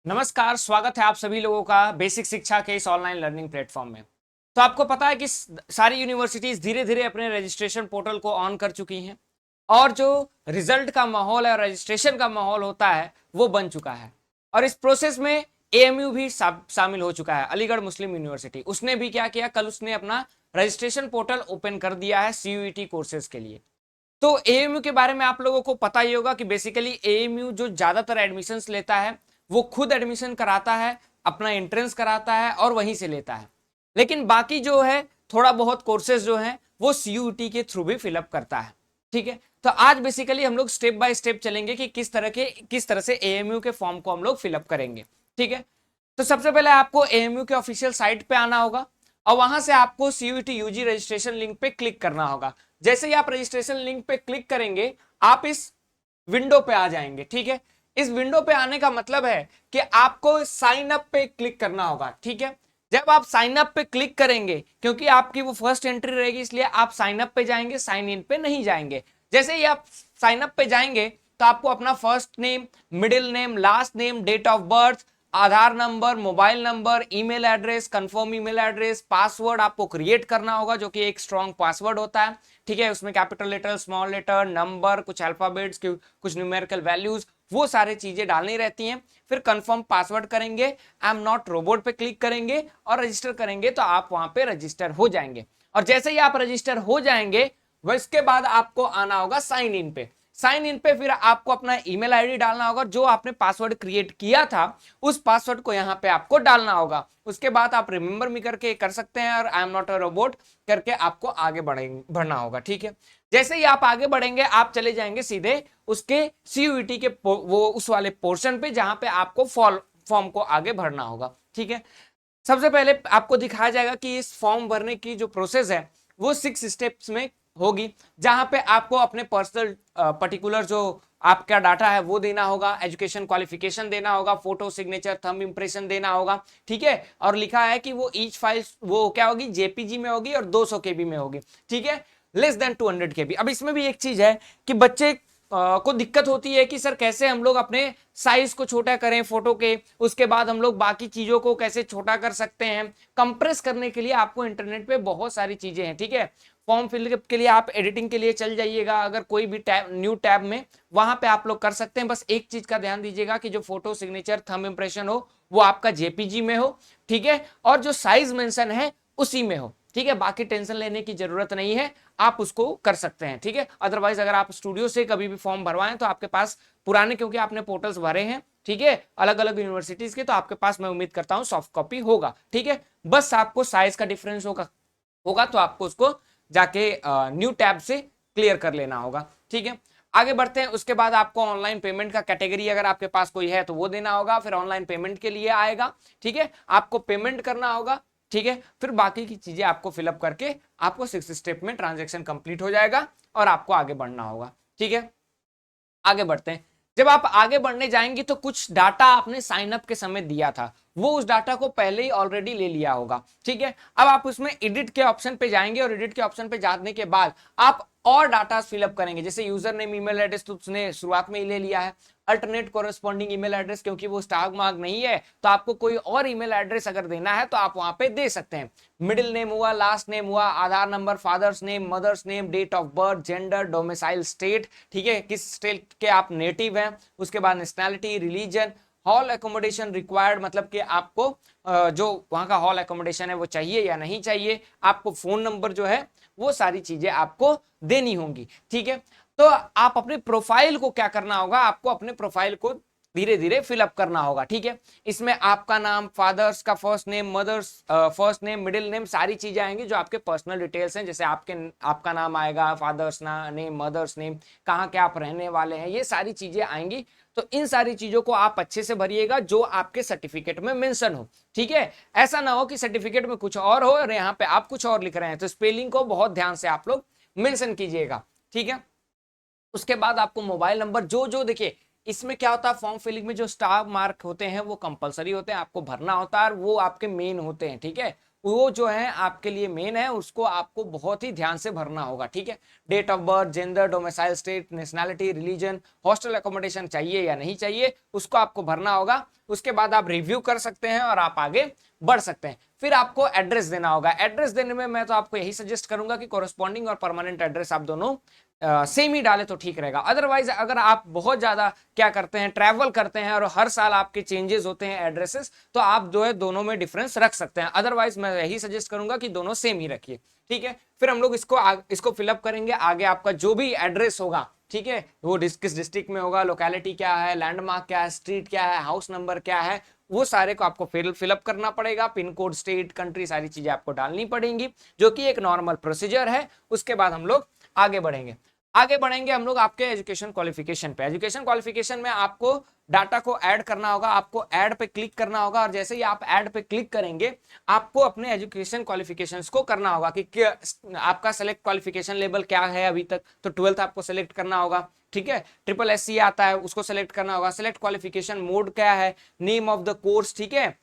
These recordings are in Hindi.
नमस्कार, स्वागत है आप सभी लोगों का बेसिक शिक्षा के इस ऑनलाइन लर्निंग प्लेटफॉर्म में। तो आपको पता है कि सारी यूनिवर्सिटीज धीरे धीरे अपने रजिस्ट्रेशन पोर्टल को ऑन कर चुकी हैं और जो रिजल्ट का माहौल है और रजिस्ट्रेशन का माहौल होता है वो बन चुका है। और इस प्रोसेस में एएमयू भी शामिल हो चुका है। अलीगढ़ मुस्लिम यूनिवर्सिटी उसने भी क्या किया, कल उसने अपना रजिस्ट्रेशन पोर्टल ओपन कर दिया है सीयूईटी कोर्सेज के लिए। तो एएमयू के बारे में आप लोगों को पता ही होगा कि बेसिकली एएमयू जो ज्यादातर एडमिशंस लेता है वो खुद एडमिशन कराता है, अपना एंट्रेंस कराता है और वहीं से लेता है। लेकिन बाकी जो है थोड़ा बहुत कोर्सेज जो है वो सीयूईटी के थ्रू भी फिलअप करता है। ठीक है, तो आज बेसिकली हम लोग स्टेप बाय स्टेप चलेंगे कि किस तरह से एएमयू के फॉर्म को हम लोग फिलअप करेंगे। ठीक है, तो सबसे पहले आपको एएमयू के ऑफिशियल साइट पे आना होगा और वहां से आपको सीयूईटी यूजी रजिस्ट्रेशन लिंक पे क्लिक करना होगा। जैसे ही आप रजिस्ट्रेशन लिंक पे क्लिक करेंगे आप इस विंडो पे आ जाएंगे। ठीक है, इस विंडो पे आने का मतलब है कि आपको साइन अप पे क्लिक करना होगा। ठीक है, जब आप साइन अप पे क्लिक करेंगे, क्योंकि आपकी वो फर्स्ट एंट्री रहेगी इसलिए आप साइन अप पे जाएंगे, साइन इन पे नहीं जाएंगे। जैसे ही आप साइन अप पे जाएंगे तो आपको अपना first name, middle name, last name, date of birth, Aadhaar number, mobile number, email address, confirm email address, password आपको क्रिएट करना होगा जो कि एक स्ट्रॉन्ग पासवर्ड होता है। ठीक है, उसमें capital letter, small letter, number, कुछ अल्फाबेट्स, कुछ न्यूमेरिकल वैल्यूज, वो सारी चीजें डालनी रहती हैं। फिर कंफर्म पासवर्ड करेंगे, आई एम नॉट रोबोट पे क्लिक करेंगे और रजिस्टर करेंगे तो आप वहां पे रजिस्टर हो जाएंगे। और जैसे ही आप रजिस्टर हो जाएंगे इसके बाद आपको आना होगा साइन इन पे। साइन इन पे फिर आपको अपना ईमेल आईडी डालना होगा, जो आपने पासवर्ड क्रिएट किया था उस पासवर्ड को यहाँ पे आपको डालना होगा। उसके बाद आप रिमेंबर मी करके कर सकते हैं और I am not a robot करके आपको आगे बढ़ना होगा। ठीक है, जैसे ही आप आगे बढ़ेंगे आप चले जाएंगे सीधे उसके सीयूईटी के वो उस वाले पोर्शन पे जहां पे आपको फॉर्म को आगे भरना होगा। ठीक है, सबसे पहले आपको दिखाया जाएगा कि इस फॉर्म भरने की जो प्रोसेस है वो 6 स्टेप्स में होगी, जहां पे आपको अपने पर्सनल पर्टिकुलर जो आपका डाटा है वो देना होगा, एजुकेशन क्वालिफिकेशन देना होगा, फोटो, सिग्नेचर, थंब इंप्रेशन देना होगा। ठीक है, और लिखा है कि वो ईच फाइल वो क्या होगी, जेपीजी में होगी और 200 केबी में होगी। ठीक है, लेस देन 200 केबी। अब इसमें भी एक चीज है कि बच्चे को दिक्कत होती है कि सर कैसे हम लोग अपने साइज को छोटा करें फोटो के, उसके बाद हम लोग बाकी चीजों को कैसे छोटा कर सकते हैं। कंप्रेस करने के लिए आपको इंटरनेट पे बहुत सारी चीजें हैं। ठीक है, फॉर्म फिलअप के लिए आप एडिटिंग के लिए चल जाइएगा, अगर कोई भी टैब न्यू टैब में, वहां पे आप लोग कर सकते हैं। बस एक चीज का ध्यान दीजिएगा कि जो फोटो, सिग्नेचर, थंब इंप्रेशन हो वो आपका जेपीजी में हो। ठीक है, और जो साइज मेंशन है उसी में हो। ठीक है, बाकी टेंशन लेने की जरूरत नहीं है, आप उसको कर सकते हैं। ठीक है, अदरवाइज अगर आप स्टूडियो से कभी भी फॉर्म भरवाएं तो आपके पास पुराने, क्योंकि आपने पोर्टल्स भरे हैं, ठीक है, अलग अलग यूनिवर्सिटीज के, तो आपके पास मैं उम्मीद करता हूं सॉफ्ट कॉपी होगा। ठीक है, बस आपको साइज का डिफरेंस होगा तो आपको उसको जाके न्यू टैब से क्लियर कर लेना होगा। ठीक है, आगे बढ़ते हैं। उसके बाद आपको ऑनलाइन पेमेंट का कैटेगरी अगर आपके पास कोई है तो वो देना होगा, फिर ऑनलाइन पेमेंट के लिए आएगा। ठीक है, आपको पेमेंट करना होगा। ठीक है, फिर बाकी की चीजें आपको फिलअप करके आपको 6 स्टेप में ट्रांजेक्शन कंप्लीट हो जाएगा और आपको आगे बढ़ना होगा। ठीक है, आगे बढ़ते हैं। जब आप आगे बढ़ने जाएंगे तो कुछ डाटा आपने साइन अप के समय दिया था, वो उस डाटा को पहले ही ऑलरेडी ले लिया होगा। ठीक है, अब आप उसमें एडिट के ऑप्शन पे जाएंगे और एडिट के ऑप्शन पे जाने के बाद आप और डाटा फिलअप करेंगे। जैसे यूजर नेम, ईमेल एड्रेस तो उसने शुरुआत में ही ले लिया है। अल्टरनेट कोरेस्पॉन्डिंग ईमेल एड्रेस, क्योंकि वो स्टार मार्क नहीं है तो आपको कोई और ईमेल एड्रेस अगर देना है तो आप वहां पे दे सकते हैं। मिडिल नेम हुआ, लास्ट नेम हुआ, Aadhaar number, father's name, mother's name, date of birth, gender, domicile state, ठीक है, किस स्टेट के आप नेटिव हैं, उसके बाद nationality, religion, hall accommodation required, मतलब कि आपको जो वहां का हॉल एकोमोडेशन है वो चाहिए या नहीं चाहिए, आपको फोन नंबर जो है वो सारी चीजें आपको देनी होंगी। ठीक है, तो आप अपने प्रोफाइल को क्या करना होगा, आपको अपने प्रोफाइल को धीरे धीरे फिलअप करना होगा। ठीक है, इसमें आपका नाम, फादर्स का first name, mothers first name, middle name, सारी चीजें आएंगी जो आपके पर्सनल डिटेल्स हैं। जैसे आपका नाम आएगा, फादर्स नेम, मदर्स नेम, कहाँ के आप रहने वाले हैं, ये सारी चीजें आएंगी। तो इन सारी चीजों को आप अच्छे से भरिएगा जो आपके सर्टिफिकेट में मेंशन हो। ठीक है, ऐसा ना हो कि सर्टिफिकेट में कुछ और हो और यहाँ पे आप कुछ और लिख रहे हैं, तो स्पेलिंग को बहुत ध्यान से आप लोग मेंशन कीजिएगा। ठीक है, उसके बाद आपको मोबाइल नंबर, जो जो देखिए इसमें क्या होता है, फॉर्म फिलिंग में जो स्टार मार्क होते हैं वो कंपलसरी होते हैं, आपको भरना होता है और वो आपके मेन होते हैं। ठीक है, वो जो है आपके लिए मेन है, उसको आपको बहुत ही ध्यान से भरना होगा, ठीक है। Date of birth, gender, domicile state, nationality, religion, hostel accommodation चाहिए या नहीं चाहिए, उसको आपको भरना होगा। उसके बाद आप रिव्यू कर सकते हैं और आप आगे बढ़ सकते हैं। फिर आपको एड्रेस देना होगा। एड्रेस देने में मैं तो आपको यही सजेस्ट करूंगा कि कोरेस्पॉन्डिंग और परमानेंट एड्रेस आप दोनों सेम ही डाले तो ठीक रहेगा। अदरवाइज अगर आप बहुत ज्यादा क्या करते हैं, ट्रैवल करते हैं और हर साल आपके चेंजेस होते हैं एड्रेसेस, तो आप जो है दोनों में डिफरेंस रख सकते हैं। अदरवाइज मैं यही सजेस्ट करूंगा कि दोनों सेम ही रखिए, ठीक है। फिर हम लोग इसको फिलअप करेंगे। आगे आपका जो भी एड्रेस होगा, ठीक है, वो किस डिस्ट्रिक्ट में होगा, लोकेलिटी क्या है, लैंडमार्क क्या है, स्ट्रीट क्या है, हाउस नंबर क्या है, वो सारे को आपको फिलअप करना पड़ेगा। पिन कोड, स्टेट, कंट्री, सारी चीजें आपको डालनी पड़ेंगी, जो कि एक नॉर्मल प्रोसीजर है। उसके बाद हम लोग आगे बढ़ेंगे। हम लोग आपके एजुकेशन क्वालिफिकेशन पे। एजुकेशन क्वालिफिकेशन में आपको डाटा को ऐड करना होगा, आपको ऐड पे क्लिक करना होगा, और जैसे ही आप ऐड पे क्लिक करेंगे आपको अपने एजुकेशन क्वालिफिकेशंस को करना होगा कि आपका सेलेक्ट क्वालिफिकेशन लेवल क्या है अभी तक। तो 12th आपको सेलेक्ट करना होगा, ठीक है। ट्रिपल SC आता है, उसको सेलेक्ट करना होगा। सेलेक्ट क्वालिफिकेशन मोड क्या है, नेम ऑफ द कोर्स, ठीक है,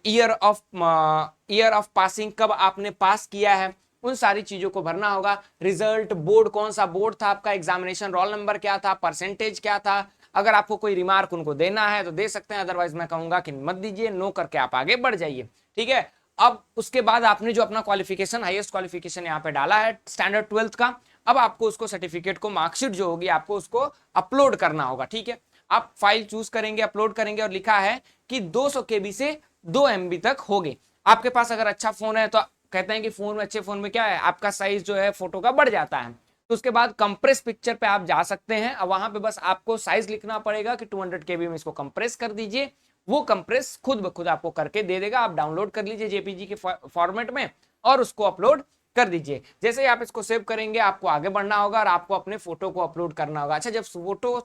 ईयर ऑफ पासिंग, कब आपने पास किया है, उन सारी चीजों को भरना होगा। रिजल्ट, बोर्ड कौन सा बोर्ड था आपका, एग्जामिनेशन रोल नंबर क्या था, परसेंटेज क्या था। अगर आपको कोई रिमार्क उनको देना है तो दे सकते हैं, अदरवाइज मैं कहूंगा कि मत दीजिए, नो करके आप आगे बढ़ जाइए, ठीक है। अब उसके बाद आपने जो अपना क्वालिफिकेशन, हाईएस्ट क्वालिफिकेशन यहाँ पे डाला है स्टैंडर्ड 12th का, अब आपको उसको सर्टिफिकेट को, मार्कशीट जो होगी आपको उसको अपलोड करना होगा, ठीक है। आप फाइल चूज करेंगे, अपलोड करेंगे, और लिखा है कि 200 KB से 2 MB तक होगे। आपके पास अगर अच्छा फोन है तो कहते हैं कि फोन में, अच्छे फोन में क्या है, आपका साइज जो है फोटो का बढ़ जाता है। तो उसके बाद कंप्रेस पिक्चर पे आप जा सकते हैं। अब वहां पे बस आपको साइज लिखना पड़ेगा कि 200 KB में इसको कंप्रेस कर दीजिए। वो कंप्रेस खुद ब खुद आपको करके दे देगा। आप डाउनलोड कर लीजिए JPG के फॉर्मेट में और उसको अपलोड कर दीजिए। जैसे ही आप इसको सेव करेंगे आपको आगे बढ़ना होगा और आपको अपने फोटो को अपलोड करना होगा। अच्छा, जब फोटो,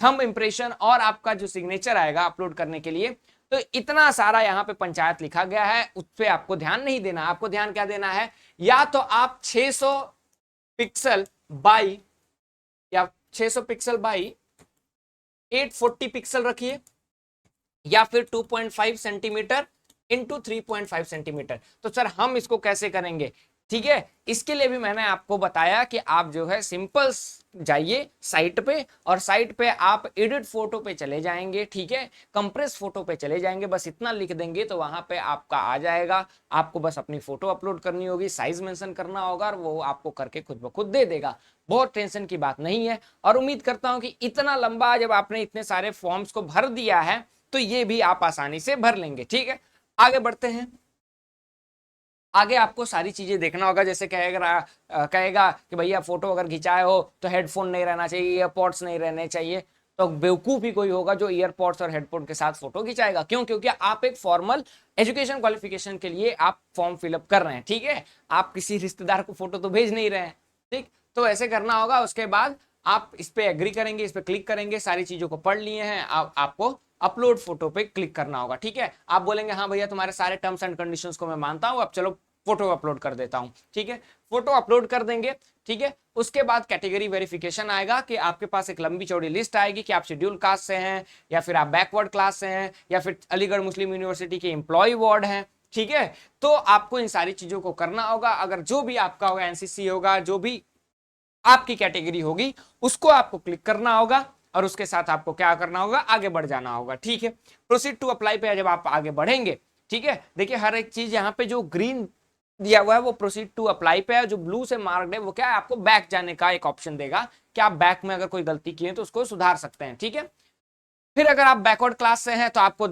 थंब इंप्रेशन और आपका जो सिग्नेचर आएगा अपलोड करने के लिए, तो इतना सारा यहाँ पे पंचायत लिखा गया है, उस पर आपको ध्यान नहीं देना। आपको ध्यान क्या देना है, या तो आप 600 पिक्सल बाई, या 600 पिक्सल बाई 840 पिक्सल रखिए, या फिर 2.5 सेंटीमीटर इंटू 3.5 सेंटीमीटर। तो सर हम इसको कैसे करेंगे, ठीक है, इसके लिए भी मैंने आपको बताया कि आप जो है सिंपल जाइए साइट पे, और साइट पे आप एडिट फोटो पे चले जाएंगे, ठीक है, कंप्रेस फोटो पे चले जाएंगे, बस इतना लिख देंगे तो वहां पे आपका आ जाएगा। आपको बस अपनी फोटो अपलोड करनी होगी, साइज मेंशन करना होगा, और वो आपको करके खुद ब खुद दे देगा। बहुत टेंशन की बात नहीं है। और उम्मीद करता हूं कि इतना लंबा जब आपने इतने सारे फॉर्म्स को भर दिया है तो ये भी आप आसानी से भर लेंगे, ठीक है। आगे बढ़ते हैं। आगे आपको सारी चीजें देखना होगा। जैसे कहेगा कि भैया फोटो अगर खिंचाए हो तो हेडफोन नहीं रहना चाहिए, ईयरपॉड्स नहीं रहने चाहिए। तो बेवकूफ ही कोई होगा जो ईयरपॉड्स और हेडफोन के साथ फोटो खिंचाएगा। क्यों? क्योंकि आप एक फॉर्मल एजुकेशन क्वालिफिकेशन के लिए आप फॉर्म फिलअप कर रहे हैं, ठीक है। आप किसी रिश्तेदार को फोटो तो भेज नहीं रहे हैं, ठीक। तो ऐसे करना होगा। उसके बाद आप इस पे एग्री करेंगे, इस पे क्लिक करेंगे, सारी चीजों को पढ़ लिए हैं, आपको अपलोड फोटो पे क्लिक करना होगा, ठीक है। आप बोलेंगे हाँ भैया तुम्हारे सारे टर्म्स एंड कंडीशंस को मैं मानता हूं, अब चलो फोटो अपलोड कर देता हूं, ठीक है। फोटो अपलोड कर देंगे, ठीक है। उसके बाद कैटेगरी वेरिफिकेशन आएगा कि आपके पास एक लंबी चौड़ी लिस्ट आएगी कि आप शेड्यूल कास्ट से हैं, या फिर आप बैकवर्ड क्लास से हैं, या फिर अलीगढ़ मुस्लिम यूनिवर्सिटी के एम्प्लॉय वार्ड हैं, ठीक है। तो आपको इन सारी चीजों को करना होगा। अगर जो भी आपका होगा, एनसीसी होगा, जो भी आपकी कैटेगरी होगी, उसको आपको क्लिक करना होगा, और उसके साथ आपको क्या करना होगा, आगे बढ़ जाना होगा, ठीक है। प्रोसीड टू अप्लाई पे जब आप आगे बढ़ेंगे, ठीक है, देखिए हर एक चीज यहाँ पे जो ग्रीन दिया हुआ है वो प्रोसीड टू अप्लाई पे है, जो ब्लू से मार्क्ड है वो क्या है, आपको बैक जाने का एक ऑप्शन देगा कि आप बैक में अगर कोई गलती की है तो उसको सुधार सकते हैं, ठीक है। फिर अगर आप बैकवर्ड क्लास से हैं तो आपको,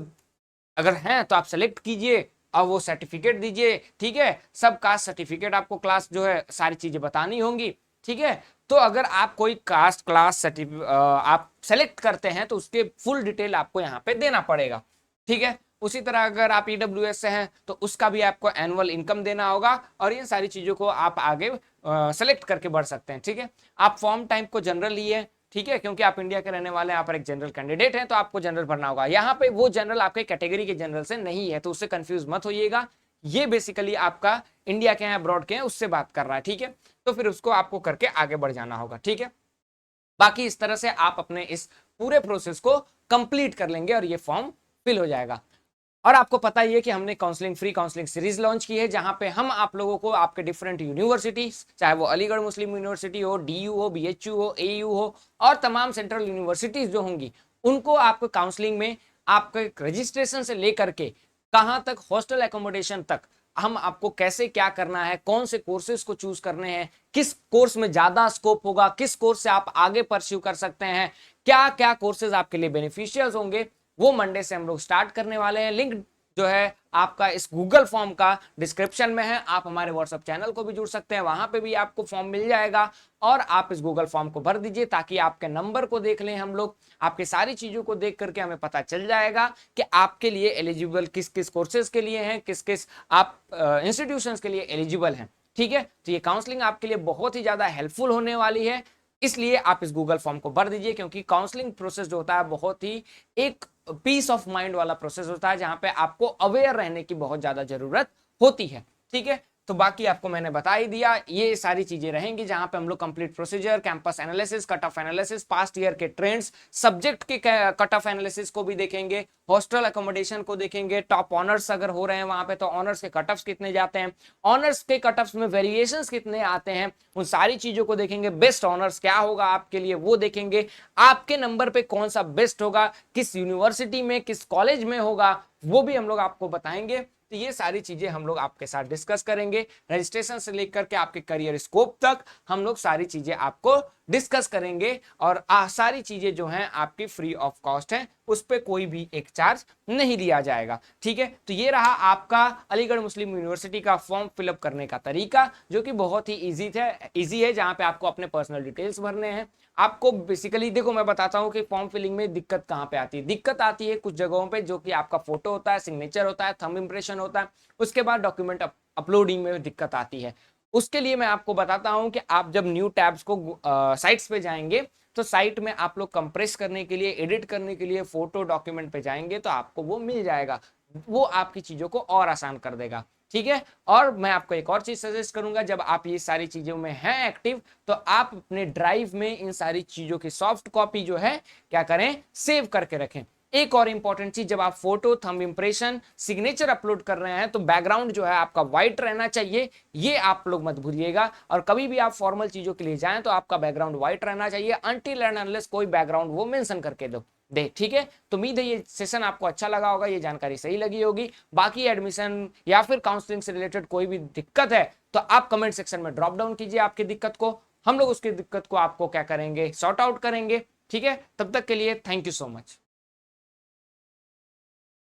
अगर हैं तो आप सेलेक्ट कीजिए और वो सर्टिफिकेट दीजिए, ठीक है। सब कास्ट सर्टिफिकेट आपको क्लास जो है सारी चीजें बतानी होंगी, ठीक है। तो अगर आप कोई कास्ट क्लास आप सेलेक्ट करते हैं तो उसके फुल डिटेल आपको यहाँ पे देना पड़ेगा, ठीक है। उसी तरह अगर आप EWS से हैं तो उसका भी आपको एनुअल इनकम देना होगा, और इन सारी चीजों को आप आगे सेलेक्ट करके बढ़ सकते हैं, ठीक है। आप फॉर्म टाइप को जनरल लिए, ठीक है, क्योंकि आप इंडिया के रहने वाले हैं, यहाँ पर एक जनरल कैंडिडेट हैं तो आपको जनरल भरना होगा। यहाँ पे वो जनरल आपके कैटेगरी के जनरल से नहीं है, तो उससे कंफ्यूज मत होइएगा। ये बेसिकली आपका इंडिया के हैं, अब्रॉड के हैं, उससे बात कर रहा है, ठीक है। तो फिर उसको आपको करके आगे बढ़ जाना होगा, ठीक है। बाकी इस तरह से आप अपने इस पूरे प्रोसेस को कंप्लीट कर लेंगे और ये फॉर्म फिल हो जाएगा। और आपको पता ही है कि हमने counselling free counselling series launch की है, जहां पे हम आप लोगों को आपके डिफरेंट यूनिवर्सिटीज, चाहे वो अलीगढ़ मुस्लिम यूनिवर्सिटी हो, डीयू हो, बीएचयू हो, एयू हो, और तमाम सेंट्रल यूनिवर्सिटीज जो होंगी, उनको आपको काउंसलिंग में आपके रजिस्ट्रेशन से लेकर के कहां तक हॉस्टल एकोमोडेशन तक हम आपको कैसे क्या करना है, कौन से कोर्सेज को चूज करने हैं, किस कोर्स में ज्यादा स्कोप होगा, किस कोर्स से आप आगे परस्यू कर सकते हैं, क्या क्या कोर्सेज आपके लिए बेनिफिशियल होंगे, वो मंडे से हम लोग स्टार्ट करने वाले हैं। लिंक जो है आपका इस गूगल फॉर्म का डिस्क्रिप्शन में है। आप हमारे व्हाट्सएप चैनल को भी जुड़ सकते हैं, वहां पे भी आपको फॉर्म मिल जाएगा, और आप इस गूगल फॉर्म को भर दीजिए ताकि आपके नंबर को देख लें हम लोग। आपके सारी चीजों को देख करके हमें पता चल जाएगा कि आपके लिए एलिजिबल किस किस कोर्सेज के लिए हैं, किस किस आप इंस्टीट्यूशंस के लिए एलिजिबल हैं। ठीक है, तो ये काउंसलिंग आपके लिए बहुत ही ज्यादा हेल्पफुल होने वाली है, इसलिए आप इस गूगल फॉर्म को भर दीजिए, क्योंकि काउंसलिंग प्रोसेस जो होता है बहुत ही एक पीस ऑफ माइंड वाला प्रोसेस होता है, जहां पे आपको अवेयर रहने की बहुत ज्यादा जरूरत होती है। ठीक है, तो बाकी आपको मैंने बता ही दिया, ये सारी चीजें रहेंगी जहां पे हम लोग complete procedure, campus analysis, cut off analysis, past year के ट्रेंड्स, सब्जेक्ट के कट ऑफ एनालिसिस को भी देखेंगे, हॉस्टल अकोमोडेशन को देखेंगे, टॉप ऑनर्स अगर हो रहे हैं वहां पे तो ऑनर्स के कट ऑफ्स कितने जाते हैं, ऑनर्स के कट ऑफ्स में वेरिएशंस कितने आते हैं, उन सारी चीजों को देखेंगे। बेस्ट ऑनर्स क्या होगा आपके लिए वो देखेंगे, आपके नंबर पे कौन सा बेस्ट होगा, किस यूनिवर्सिटी में, किस कॉलेज में होगा, वो भी हम लोग आपको बताएंगे। तो ये सारी चीजें हम लोग आपके साथ डिस्कस करेंगे, रजिस्ट्रेशन से लेकर के आपके करियर स्कोप तक हम लोग सारी चीजें आपको डिस्कस करेंगे, और सारी चीजें जो हैं आपकी फ्री ऑफ कॉस्ट है, उस पर कोई भी एक चार्ज नहीं लिया जाएगा। ठीक है, तो ये रहा आपका अलीगढ़ मुस्लिम यूनिवर्सिटी का फॉर्म फिलअप करने का तरीका, जो कि बहुत ही इजी है, जहां पे आपको अपने पर्सनल डिटेल्स भरने हैं। आपको बेसिकली देखो मैं बताता हूँ कि फॉर्म फिलिंग में दिक्कत कहाँ पे आती है। दिक्कत आती है कुछ जगहों पे, जो कि आपका फोटो होता है, सिग्नेचर होता है, थंब इंप्रेशन होता है, उसके बाद डॉक्यूमेंट अपलोडिंग में दिक्कत आती है। उसके लिए मैं आपको बताता हूँ कि आप जब न्यू टैब्स को साइट्स पे जाएंगे, तो साइट में आप लोग कंप्रेस करने के लिए, एडिट करने के लिए फोटो डॉक्यूमेंट पे जाएंगे तो आपको वो मिल जाएगा, वो आपकी चीजों को और आसान कर देगा। ठीक है, और मैं आपको एक और चीज सजेस्ट करूंगा, जब आप ये सारी चीजों में हैं एक्टिव, तो आप अपने ड्राइव में इन सारी चीजों की सॉफ्ट कॉपी जो है क्या करें, सेव करके रखें। एक और इंपॉर्टेंट चीज, जब आप photo, thumb impression, signature upload कर रहे हैं तो बैकग्राउंड जो है आपका व्हाइट रहना चाहिए, ये आप लोग मत भूलिएगा। और कभी भी आप फॉर्मल चीजों के लिए जाएं तो आपका बैकग्राउंड व्हाइट रहना चाहिए, अनटिल एंड अनलेस कोई बैकग्राउंड वो मेंशन करके दो दे। ठीक है, तो उम्मीद है ये सेशन आपको अच्छा लगा होगा, ये जानकारी सही लगी होगी। बाकी एडमिशन या फिर काउंसलिंग से रिलेटेड कोई भी दिक्कत है तो आप कमेंट सेक्शन में ड्रॉप डाउन कीजिए आपकी दिक्कत को, हम लोग उसकी दिक्कत को आपको क्या करेंगे, सॉर्ट आउट करेंगे। ठीक है, तब तक के लिए थैंक यू सो मच।